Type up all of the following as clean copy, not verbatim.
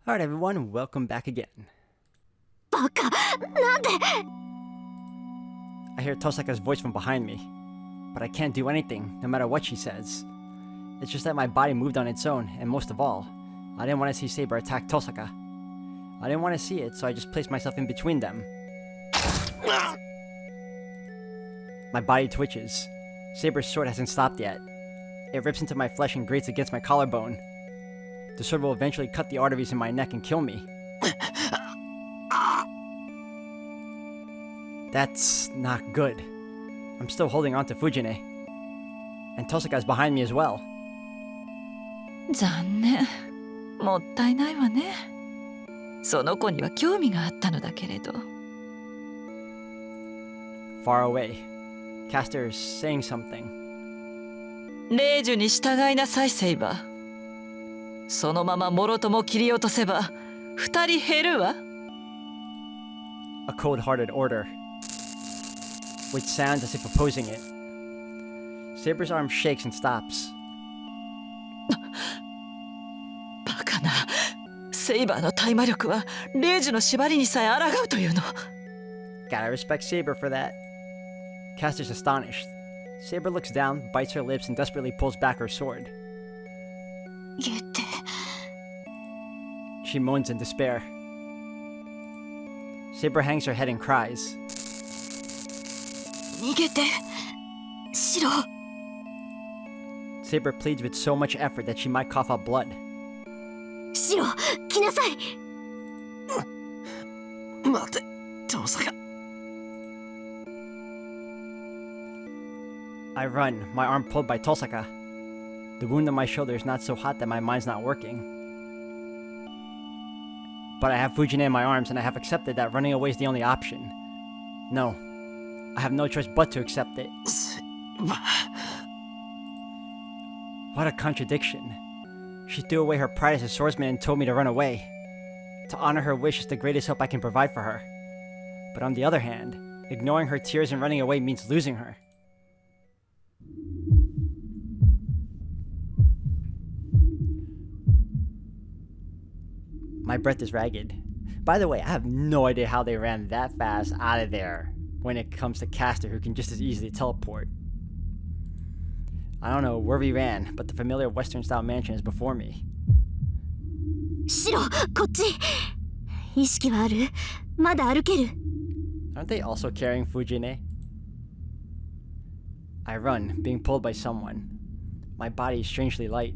Alright everyone, welcome back again. バカ、なんで I hear Tosaka's voice from behind me, but I can't do anything, no matter what she says. It's just that my body moved on its own, and most of all, I didn't want to see Saber attack Tosaka. I didn't want to see it, so I just placed myself in between them. My body twitches. Saber's sword hasn't stopped yet. It rips into my flesh and grates against my collarbone. The sword will eventually cut the arteries in my neck and kill me. That's not good. I'm still holding on to Fujine. And Tosaka's behind me as well. 残念。もったいないわね。その子には興味があったのだけれど。Far away, Caster is saying something. 霊樹に従いなさい、セイバー。そのままもろとも切り落とせば、二人減るわ。A cold-hearted order, which sounds as if opposing it. Saber's arm shakes and stops. バカな。セイバーの大魔力は霊樹の縛りにさえ抗うというの。Gotta respect Saber for that. Caster's astonished. Saber looks down, bites her lips, and desperately pulls back her sword. 言って。She moans in despair. Saber hangs her head and cries. 逃げて。シロ。Saber pleads with so much effort that she might cough up blood. シロ、来なさい。待て、トサカ。I run, my arm pulled by Tosaka. The wound on my shoulder is not so hot that my mind's not working. But I have Fujine in my arms and I have accepted that running away is the only option. No, I have no choice but to accept it. What a contradiction. She threw away her pride as a swordsman and told me to run away. To honor her wish is the greatest help I can provide for her. But on the other hand, ignoring her tears and running away means losing her. My breath is ragged. By the way, I have no idea how they ran that fast out of there when it comes to Caster, who can just as easily teleport. I don't know where we ran, but the familiar Western-style mansion is before me. シロ、こっち。意識はある？まだ歩ける？ Aren't they also carrying Fujine? I run, being pulled by someone. My body is strangely light.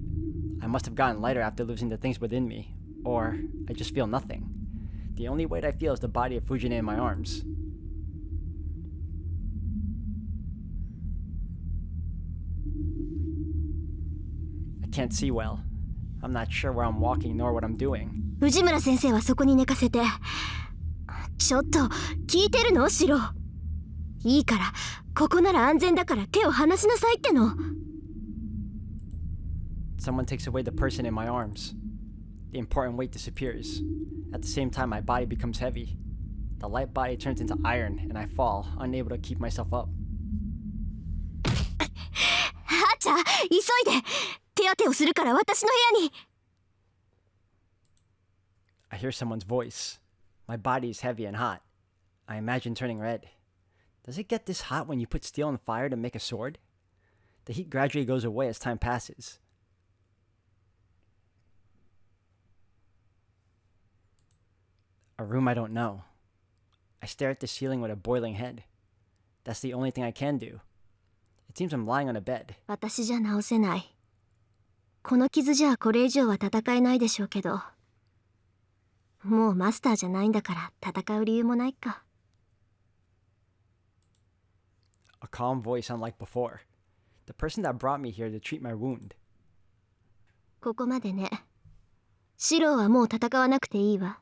I must have gotten lighter after losing the things within me. Or, I just feel nothing. The only weight I feel is the body of Fujine in my arms. I can't see well. I'm not sure where I'm walking nor what I'm doing. 藤村先生はそこに寝かせて。ちょっと、聞いてるの？シロ。いいから、ここなら安全だから手を離しなさいっての。Someone takes away the person in my arms. The important weight disappears. At the same time, my body becomes heavy. The light body turns into iron, and I fall, unable to keep myself up. はちゃ、急いで。手当てをするから私の部屋に。I hear someone's voice. My body is heavy and hot. I imagine turning red. Does it get this hot when you put steel on fire to make a sword? The heat gradually goes away as time passes. A room I don't know. I stare at the ceiling with a boiling head. That's the only thing I can do. It seems I'm lying on a bed. 私じゃ治せない。この傷じゃこれ以上は戦えないでしょうけど。もうマスターじゃないんだから戦う理由もないか。A calm voice unlike before. The person that brought me here to treat my wound. ここまでね。シローはもう戦わなくていいわ。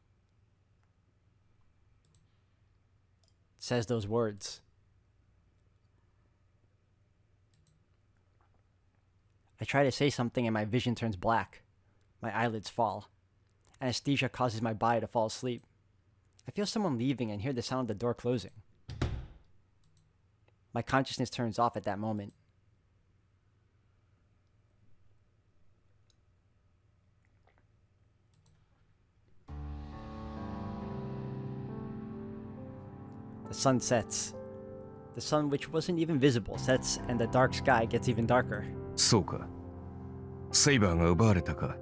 Says those words. I try to say something and my vision turns black. My eyelids fall. Anesthesia causes my body to fall asleep. I feel someone leaving and hear the sound of the door closing. My consciousness turns off at that moment. the sun sets. The sun, which wasn't even visible, sets and the dark sky gets even darker. そうか。セイバーが奪われたか。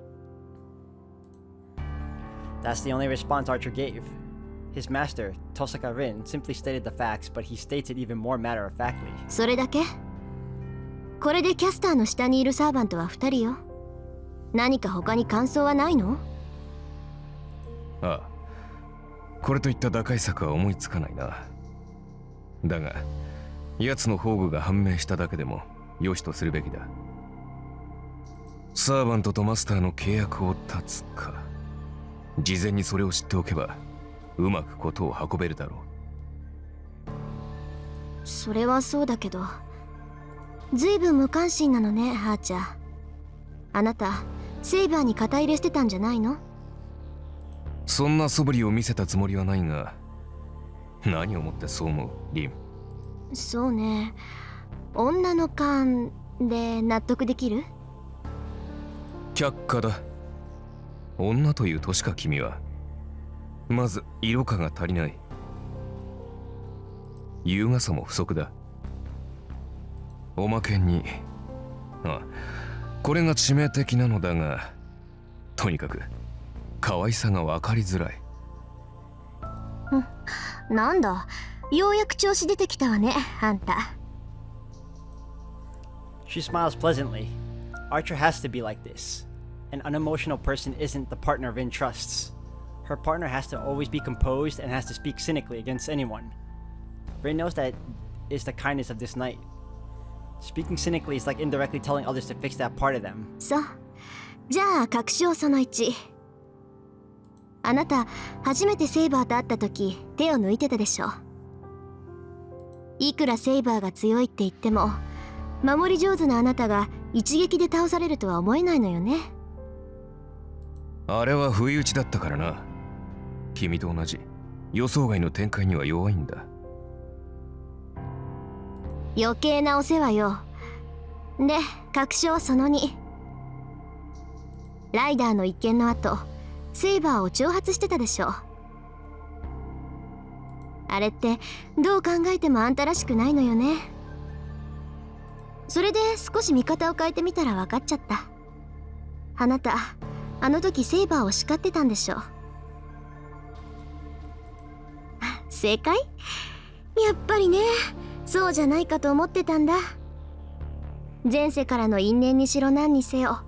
That's the only response Archer gave. His master, Tosaka Rin, simply stated the facts, but he states it even more matter-of-factly. それだけ？これでキャスターの下にいるサーバントは2人よ。何か他に感想はないの？ああ。これといった打開策は思いつかないな。だが、奴の宝具が判明しただけでも良しとするべきだ。サーバントとマスターの契約を断つか。事前にそれを知っておけば、うまくことを運べるだろう。それはそうだけど、ずいぶん無関心なのね、ハーチャー。あなた、セイバーに肩入れしてたんじゃないの？そんな素振りを見せたつもりはないが、何をもってそう思う、リン。そうね、女の勘で納得できる？却下だ。女という年か君は。まず色香が足りない。優雅さも不足だ。おまけに、これが致命的なのだが、とにかく可愛さが分かりづらい。なんだ、ようやく調子出てきたわね、あんた。She smiles pleasantly. Archer has to be like this. An unemotional person isn't the partner Rin trusts. Her partner has to always be composed and has to speak cynically against anyone. Rin knows that is the kindness of this knight. Speaking cynically is like indirectly telling others to fix that part of them. そう。じゃあ、確証その1。あなた、初めてセイバーと会った時、手を抜いてたでしょ。いくらセイバーが強いって言っても、守り上手なあなたが一撃で倒されるとは思えないのよね。あれは不意打ちだったからな。君と同じ予想外の展開には弱いんだ。余計なお世話よ。で、確証その2。ライダーの一件の後、セイバーを挑発してたでしょ。あれってどう考えてもあんたらしくないのよね。それで少し見方を変えてみたら分かっちゃった。あなた、あの時セイバーを叱ってたんでしょ。正解？やっぱりね、そうじゃないかと思ってたんだ。前世からの因縁にしろ何にせよ、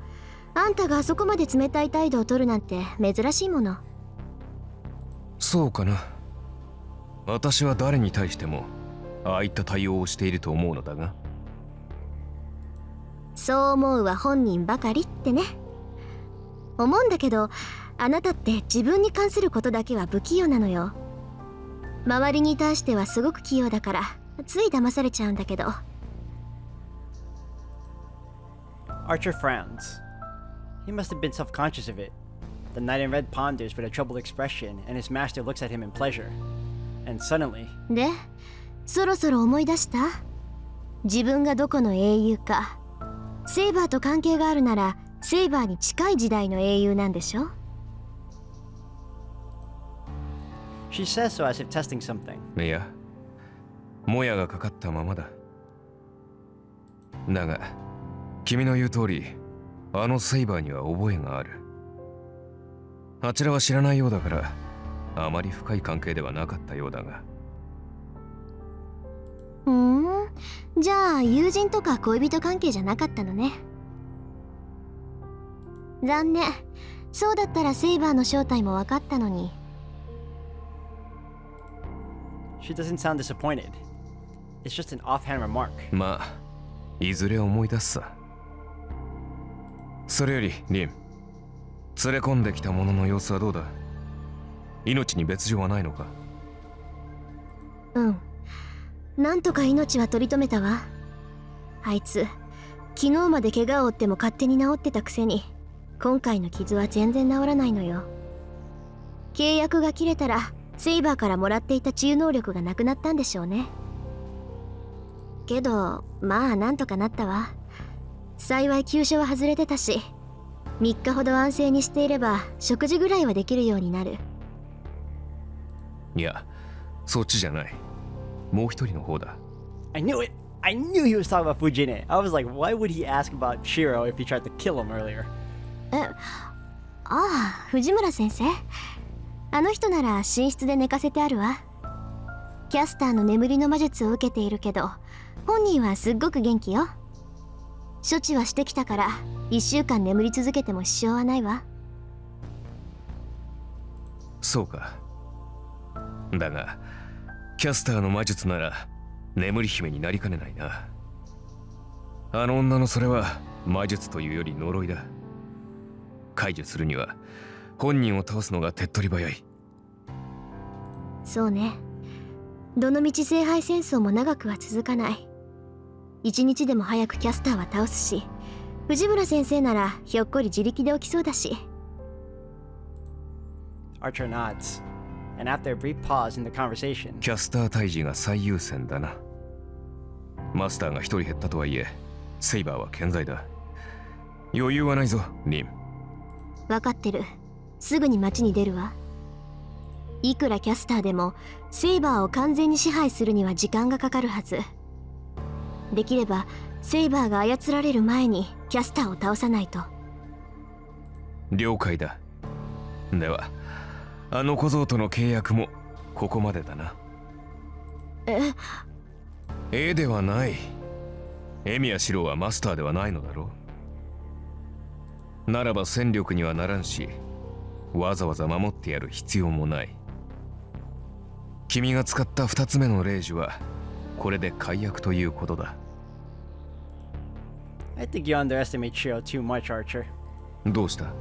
あんたがあそこまで冷たい態度を取るなんて珍しいもの。そうかな。私は誰に対してもああいった対応をしていると思うのだが。そう思うは本人ばかりってね。思うんだけど、あなたって自分に関することだけは不器用なのよ。周りに対してはすごく器用だからつい騙されちゃうんだけど。 Archer frowns. He must have been self-conscious of it. The knight in red ponders with a troubled expression, and his master looks at him in pleasure. And suddenly... で、そろそろ思い出した？自分がどこの英雄か。セイバーと関係があるなら、セイバーに近い時代の英雄なんでしょ？ She says so as if testing something. いや、もやがかかったままだ。だが、君の言う通り、あのセイバーには覚えがある。あちらは知らないようだから、あまり深い関係ではなかったようだが。じゃあ友人とか恋人関係じゃなかったのね。残念。そうだったらセイバーの正体も分かったのに。She doesn't sound disappointed. It's just an offhand remark. まあ、いずれ思い出すさ。それより、リン。連れ込んできた者の様子はどうだ？命に別状はないのか？うん。なんとか命は取り留めたわ。あいつ、昨日まで怪我を負っても勝手に治ってたくせに、今回の傷は全然治らないのよ。契約が切れたら、セイバーからもらっていた治癒能力がなくなったんでしょうね。けど、まあなんとかなったわ。幸い急所は外れてたし、3日ほど安静にしていれば食事ぐらいはできるようになる。いや、そっちじゃない。もう一人の方だ。 I knew it! I knew he was talking about Fujine. I was like, why would he ask about Shiro if he tried to kill him earlier? ああ、藤村先生。あの人なら寝室で寝かせてあるわ。キャスターの眠りの魔術を受けているけど、本人はすっごく元気よ。処置はしてきたから1週間眠り続けても支障はないわ。そうか。だがキャスターの魔術なら眠り姫になりかねないな。あの女のそれは魔術というより呪いだ。解除するには本人を倒すのが手っ取り早い。そうね。どのみち聖杯戦争も長くは続かない。一日でも早くキャスターは倒すし、藤村先生ならひょっこり自力で起きそうだし。Archer nods, and after a brief pause in the conversation, キャスター退治が最優先だな。マスターが一人減ったとはいえ、セイバーは健在だ。余裕はないぞ、リン。分かってる。すぐに町に出るわ。いくらキャスターでもセイバーを完全に支配するには時間がかかるはず。できればセイバーが操られる前にキャスターを倒さないと。了解だ。ではあの小僧との契約もここまでだな。ではない。エミヤシロウはマスターではないのだろう。ならば戦力にはならんし、わざわざ守ってやる必要もない。君が使った2つ目の霊樹はこれで解約ということだ。 I think you underestimate Shiro too much, Archer. どうした？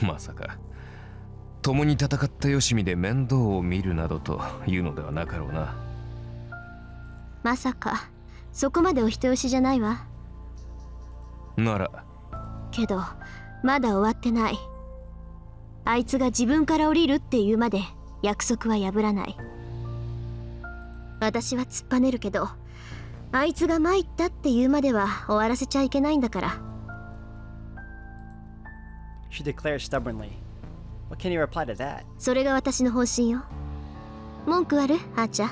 まさか共に戦ったよしみで面倒を見るなどというのではなかろうな。まさかそこまでお人よしじゃないわ。ならけどまだ終わってない。あいつが自分から降りるって言うまで約束は破らない。私は突っぱねるけど、あいつが参ったって言うまでは終わらせちゃいけないんだから。 She declares stubbornly. What can you reply to that? それが私の方針よ。文句ある？あーちゃん。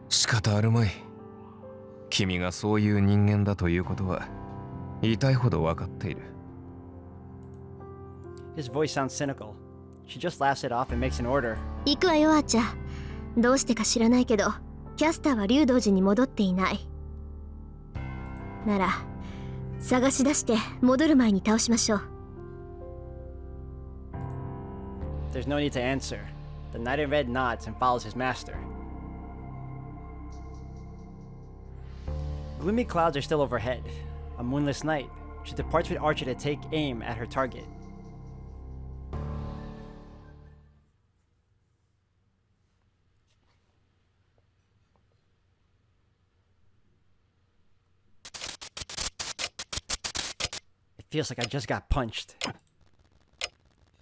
仕方あるまい。君がそういう人間だということは痛いほど分かっている。 His voice sounds cynical. She just laughs it off and makes an order. 行くわよあーちゃん。どうしてか知らないけどキャスターは竜道寺に戻っていない。なら探し出して戻る前に倒しましょう。 There's no need to answer. The knight in red nods and follows his master. Gloomy clouds are still overhead. A moonless night. She departs with Archer to take aim at her target. It feels like I just got punched.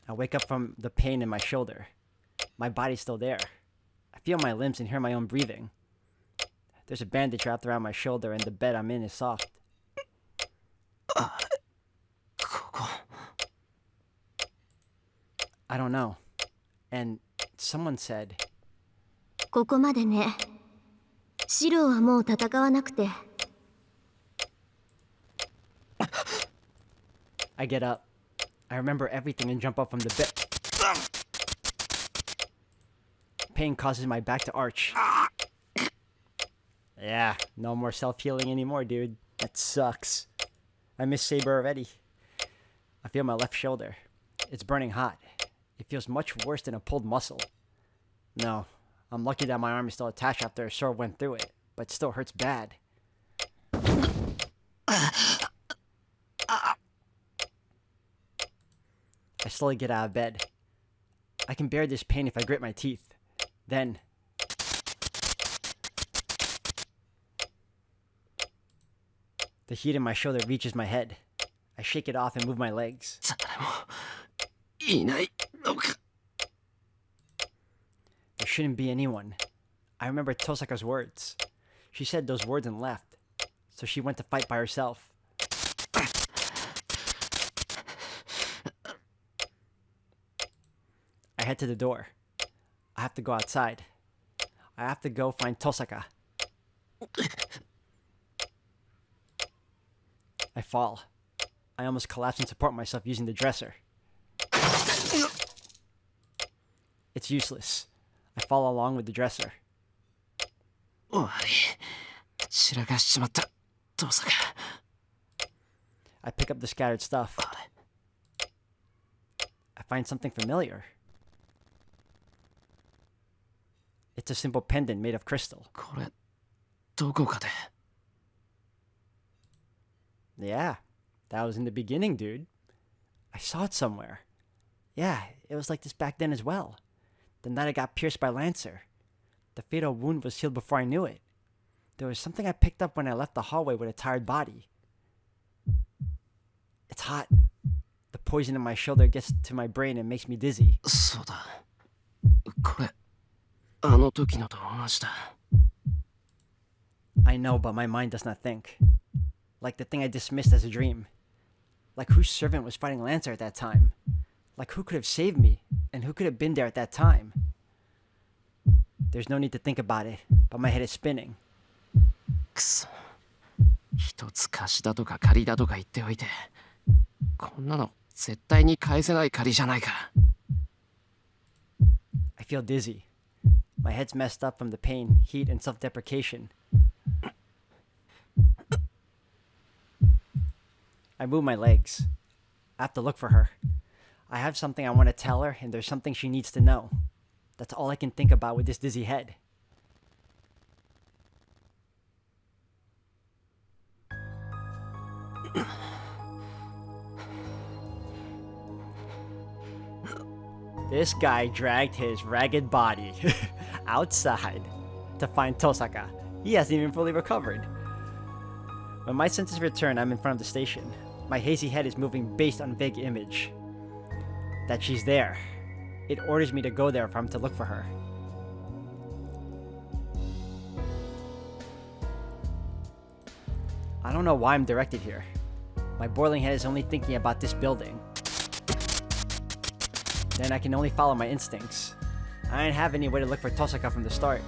I wake up from the pain in my shoulder. My body's still there. I feel my limbs and hear my own breathing. There's a bandage wrapped around my shoulder and the bed I'm in is soft. I don't know. And someone said, ここまでね。シロはもう戦わなくて。 I get up. I remember everything and jump up from the bed. Pain causes my back to arch. Yeah, no more self-healing anymore, dude. That sucks. I miss Saber already. I feel my left shoulder. It's burning hot. It feels much worse than a pulled muscle. No, I'm lucky that my arm is still attached after a sword went through it, but it still hurts bad. I slowly get out of bed. I can bear this pain if I grit my teeth. Then... the heat in my shoulder reaches my head. I shake it off and move my legs. There shouldn't be anyone. I remember Tosaka's words. She said those words and left. So she went to fight by herself. I head to the door. I have to go outside. I have to go find Tosaka. I fall. I almost collapse and support myself using the dresser. It's useless. I fall along with the dresser. 終わり。散らかしちまった。どうさか。I pick up the scattered stuff. I find something familiar. It's a simple pendant made of crystal. これ、どこかで。Yeah, that was in the beginning, dude. I saw it somewhere. Yeah, it was like this back then as well. The night I got pierced by Lancer. The fatal wound was healed before I knew it. There was something I picked up when I left the hallway with a tired body. It's hot. The poison in my shoulder gets to my brain and makes me dizzy. そうだ。これ、あの時のと同じだ。I know, but my mind does not think. Like the thing I dismissed as a dream. Like whose servant was fighting Lancer at that time. Like who could have saved me, and who could have been there at that time. There's no need to think about it, but my head is spinning. くそ。一つ貸しだとか借りだとか言っておいて。こんなの絶対に返せない借りじゃないか。I feel dizzy. My head's messed up from the pain, heat, and self-deprecation. I move my legs. I have to look for her. I have something I want to tell her, and there's something she needs to know. That's all I can think about with this dizzy head. This guy dragged his ragged body outside to find Tosaka. He hasn't even fully recovered. When my senses return, I'm in front of the station. My hazy head is moving based on vague image. That she's there. It orders me to go there if I'm to look for her. I don't know why I'm directed here. My boiling head is only thinking about this building. Then I can only follow my instincts. I didn't have any way to look for Tosaka from the start,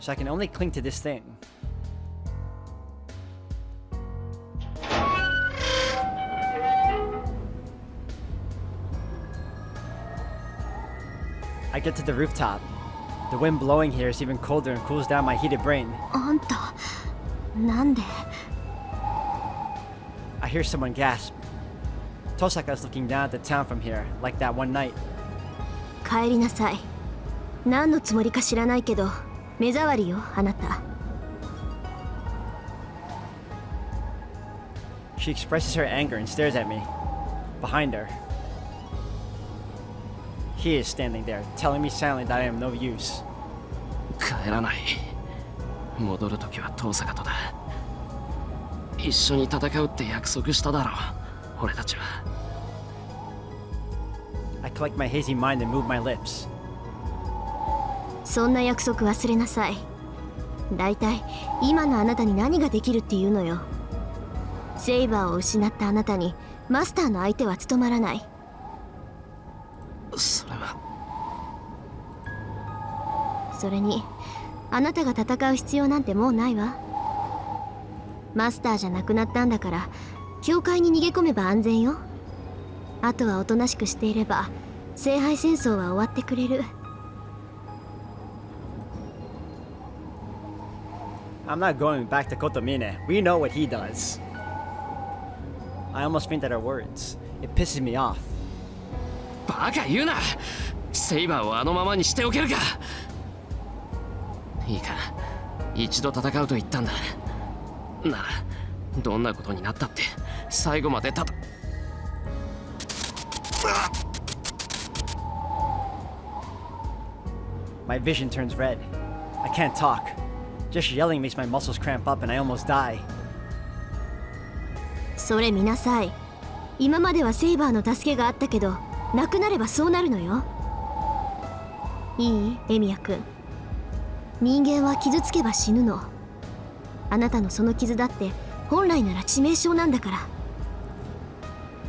so I can only cling to this thing. I get to the rooftop. The wind blowing here is even colder and cools down my heated brain. あんた、なんで？ I hear someone gasp. Tosaka's looking down at the town from here, like that one night. 帰りなさい。何のつもりか知らないけど、目障りよ、あなた。She expresses her anger and stares at me. Behind her, he is standing there, telling me silently that I am no use. 帰らない。戻るときは遠坂とだ。一緒に戦うって約束しただろう、俺たちは。I collect my hazy mind and move my lips. そんな約束忘れなさい。だいたい今のあなたに何ができるっていうのよ。セイバーを失ったあなたにマスターの相手は務まらない。それは。それにあなたが戦う必要なんてもうないわ。マスターじゃなくなったんだから教会に逃げ込めば安全よ。あとはおとなしくしていれば聖杯戦争は終わってくれる。I'm not going back to Kotomine. We know what he does. I almost faint at her words. It pisses me off. バカ言うな。セイバーをあのままにしておけるか。いいか、一度戦うと言ったんだ。ならどんなことになったって最後までMy vision turns red. I can't talk. Just yelling makes my muscles cramp up and I almost die. それ見なさい。今まではセイバーの助けがあったけど、なくなればそうなるのよ。いい？エミヤ君。人間は傷つけば死ぬの。あなたのその傷だって本来なら致命傷なんだから。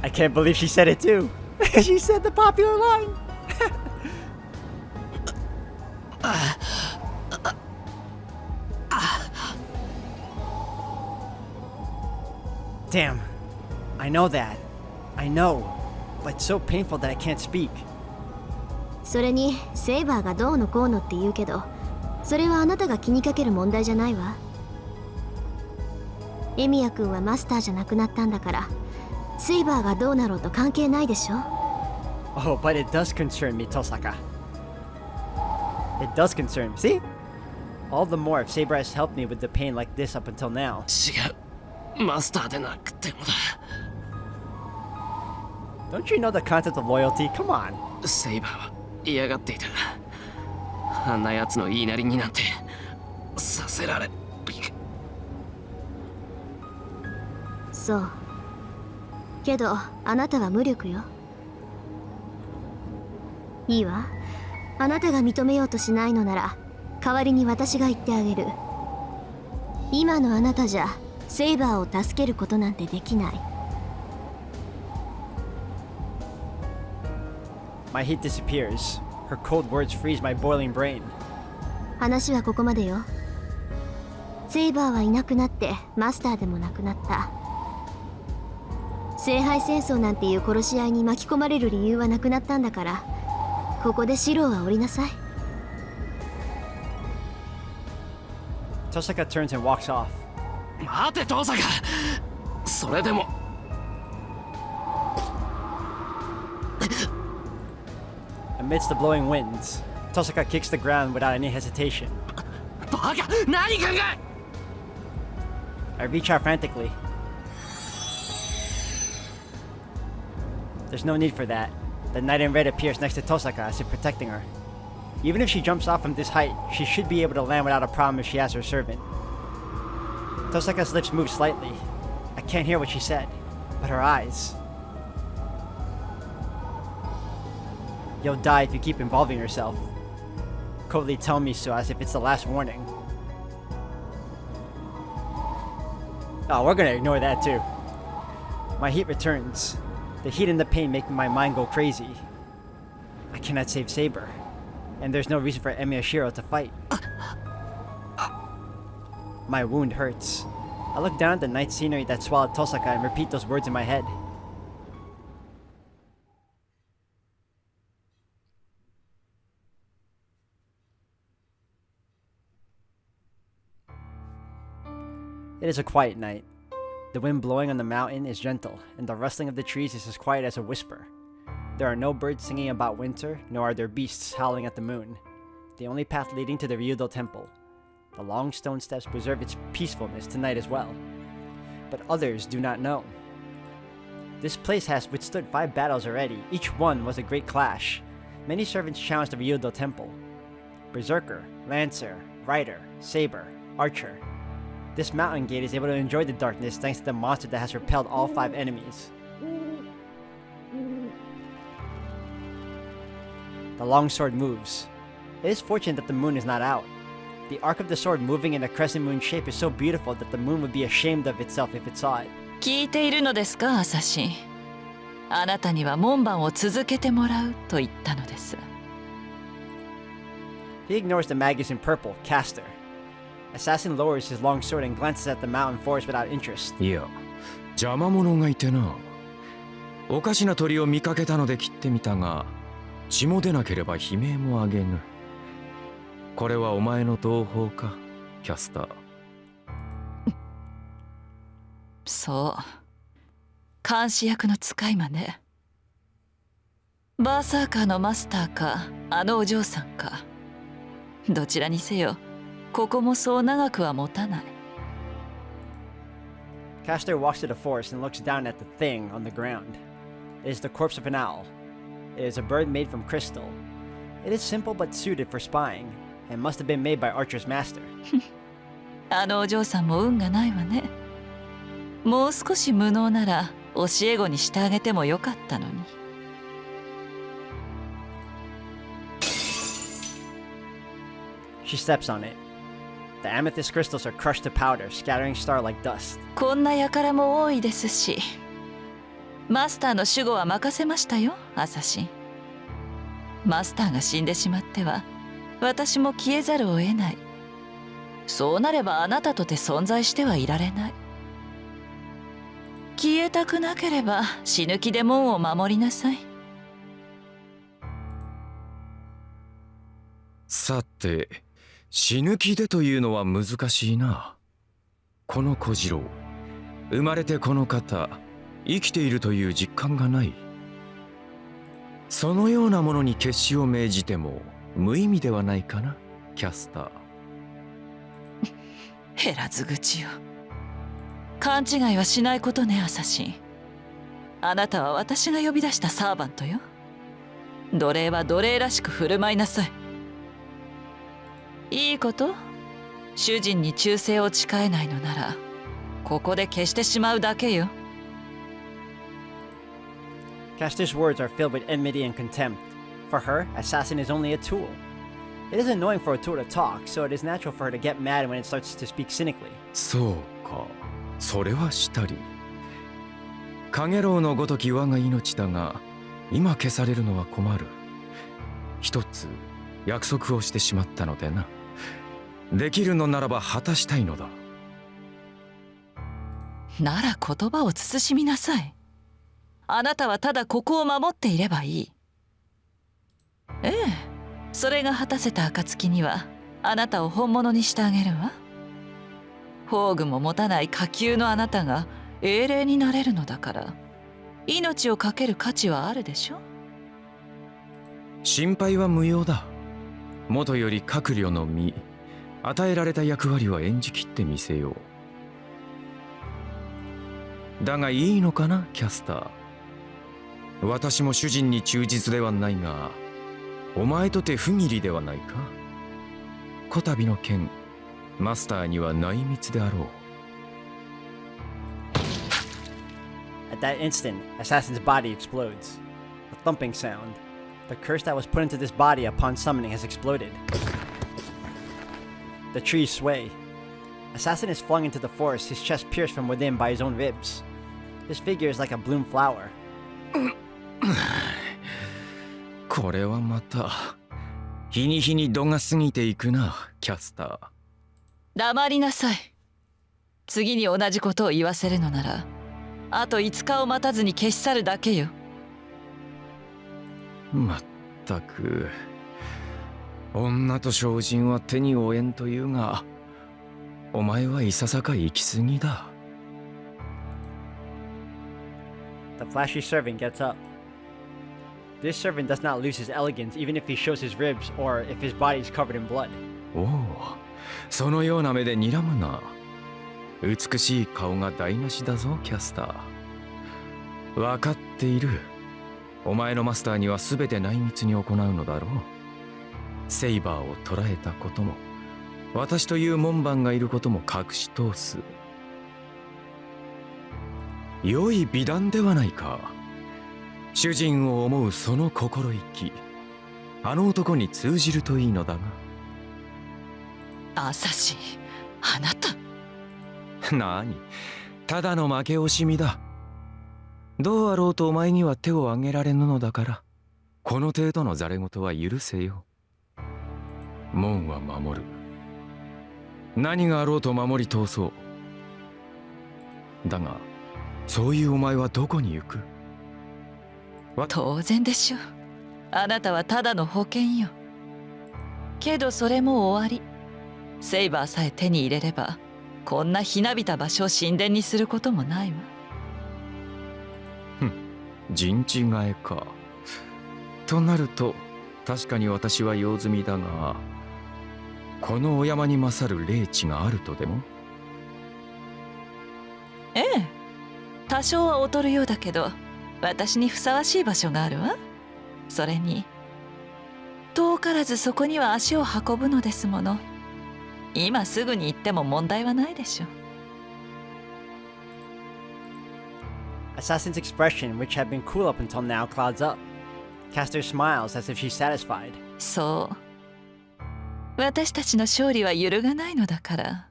I can't believe she said it too. She said the popular line. Damn. I know that. I know. But it's so painful that I can't speak. それにセイバーがどうのこうのって言うけど、それはあなたが気にかける問題じゃないわ。エミヤ君はマスターじゃなくなったんだから、セイバーがどうなろうと関係ないでしょ。 Oh, but it does concern me, Tosaka. It does concern me. See? All the more if Saber has helped me with the pain like this up until now. 違う。マスターでなくてもだ。Don't you know the concept of loyalty? Come on. セイバーは嫌がっていた。あんな奴の言いなりになんてさせられ。そう。けどあなたは無力よ。いいわ。あなたが認めようとしないのなら、代わりに私が言ってあげる。今のあなたじゃセイバーを助けることなんてできない。My heat disappears. Her cold words freeze my boiling brain. 話はここまでよ。セイバーはいなくなってマスターでもなくなった。聖杯戦争なんていう殺し合いに巻き込まれる理由はなくなったんだから、ここで白は降りなさい。Tosaka turns and walks off. 待てトサカ。それでも。Amidst the blowing winds, Tosaka kicks the ground without any hesitation. バカ、何考え。I reach out frantically. There's no need for that. The knight in red appears next to Tosaka as if protecting her. Even if she jumps off from this height, she should be able to land without a problem if she has her servant. Tosaka's lips move slightly. I can't hear what she said, but her eyes. You'll die if you keep involving yourself. Coldly tell me so as if it's the last warning. Oh, we're gonna ignore that too. My heat returns. The heat and the pain make my mind go crazy. I cannot save Saber, and there's no reason for Emiyashiro to fight. My wound hurts. I look down at the night scenery that swallowed Tosaka and repeat those words in my head. It is a quiet night. The wind blowing on the mountain is gentle, and the rustling of the trees is as quiet as a whisper. There are no birds singing about winter, nor are there beasts howling at the moon. The only path leading to the Ryudo temple. The long stone steps preserve its peacefulness tonight as well. But others do not know. This place has withstood 5 battles already. Each one was a great clash. Many servants challenged the Ryudo temple. Berserker, Lancer, Rider, Saber, Archer. This mountain gate is able to enjoy the darkness thanks to the monster that has repelled all 5 enemies. The long sword moves. It is fortunate that the moon is not out. The arc of the sword moving in a crescent moon shape is so beautiful that the moon would be ashamed of itself if it saw it. 聞いているのですか、アサシン。あなたには門番を続けてもらうと言ったのです。He ignores the magus in purple, Caster. Assassin lowers his long sword and glances at the mountain forest without interest. いや、邪魔者がいてな。おかしな鳥を見かけたので切ってみたが、血も出なければ悲鳴もあげぬ。これはお前の同胞か、キャスター。そう。監視役の使い魔ね。バーサーカーのマスターか、あのお嬢さんか。どちらにせよ。ここもそう長くは持たない。Caster walks to the forest and looks down at the thing on the ground. It is the corpse of an owl. It is a bird made from crystal. It is simple but suited for spying, and must have been made by Archer's master. あのお嬢さんも運がないわね。もう少し無能なら教え子にしてあげてもよかったのに。She steps on it. The amethyst crystals are crushed to powder, scattering star like dust. こんな輩も多いですし、マスターの守護は任せましたよ、アサシン。マスターが死んでしまっては、私も消えざるを得ない。そうなればあなたとて存在してはいられない。消えたくなければ死ぬ気で門を守りなさい。さて、死ぬ気でというのは難しいな。この小次郎、生まれてこの方、生きているという実感がない。そのようなものに決死を命じても無意味ではないかな、キャスター。減らず口よ。勘違いはしないことね、アサシン。あなたは私が呼び出したサーバントよ。奴隷は奴隷らしく振る舞いなさい。いいこと？主人に忠誠を誓えないのなら、ここで消してしまうだけよ。Caster's words are filled with enmity and contempt. For her, assassin is only a tool. It is annoying for a tool to talk, so it is natural for her to get mad when it starts to speak cynically. そうか、それはしたり。カゲロウのごとき我が命だが、今消されるのは困る。一つ約束をしてしまったのでな。できるのならば果たしたいのだ。なら言葉を慎みなさい。あなたはただここを守っていればいい。ええ、それが果たせた暁にはあなたを本物にしてあげるわ。宝具も持たない下級のあなたが英霊になれるのだから、命を懸ける価値はあるでしょ。心配は無用だ。元より閣僚の身、与えられた役割は演じきってみせよう。だがいいのかな、キャスター。私も主人に忠実ではないが、お前とて不義理ではないか。こたびの件、マスターには内密であろう。At that instant, Assassin's body explodes. A thumping sound. The curse that was put into this body upon summoning has exploded. The trees sway. Assassin is flung into the forest, his chest pierced from within by his own ribs. His figure is like a bloomed flower. これはまた日に日に度が過ぎていくな、キャスター。黙りなさい。次に同じことを言わせるのなら、あと5日を待たずに消し去るだけよ。まったく、女と精進は手に負えんというが、お前はいささか行き過ぎだ。The flashy servant gets up. This servant does not lose his elegance even if he shows his ribs or if his body is covered in blood. おお、そのような目で睨むな。美しい顔が台無しだぞ、キャスター。分かっている。お前のマスターには全て内密に行うのだろう。セイバーを捕らえたことも、私という門番がいることも隠し通す。良い美談ではないか。主人を思うその心意気、あの男に通じるといいのだアサシン、あなた。が。なに、ただの負け惜しみだ。どうあろうとお前には手を挙げられぬのだから、この程度のざれ言は許せよ。門は守る。何があろうと守り通そう。だが、そういうお前はどこに行く？当然でしょう。あなたはただの保険よ。けどそれも終わり。セイバーさえ手に入れれば、こんなひなびた場所を神殿にすることもないわ。陣地替えか。となると、確かに私は用済みだが、このお山に勝る霊地があるとでも？ええ、多少は劣るようだけど、私にふさわしい場所があるわ。それに遠からずそこには足を運ぶのですもの。今すぐに行っても問題はないでしょう。Assassin's expression, which had been cool up until now, clouds up. Caster smiles as if she's satisfied. そう、私たちの勝利は揺るがないのだから、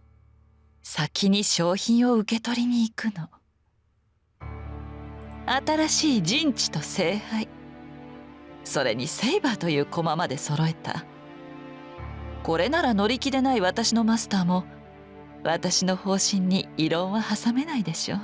先に賞品を受け取りに行くの。新しい陣地と聖杯、それにセイバーという駒まで揃えた。これなら乗り気でない私のマスターも私の方針に異論は挟めないでしょう。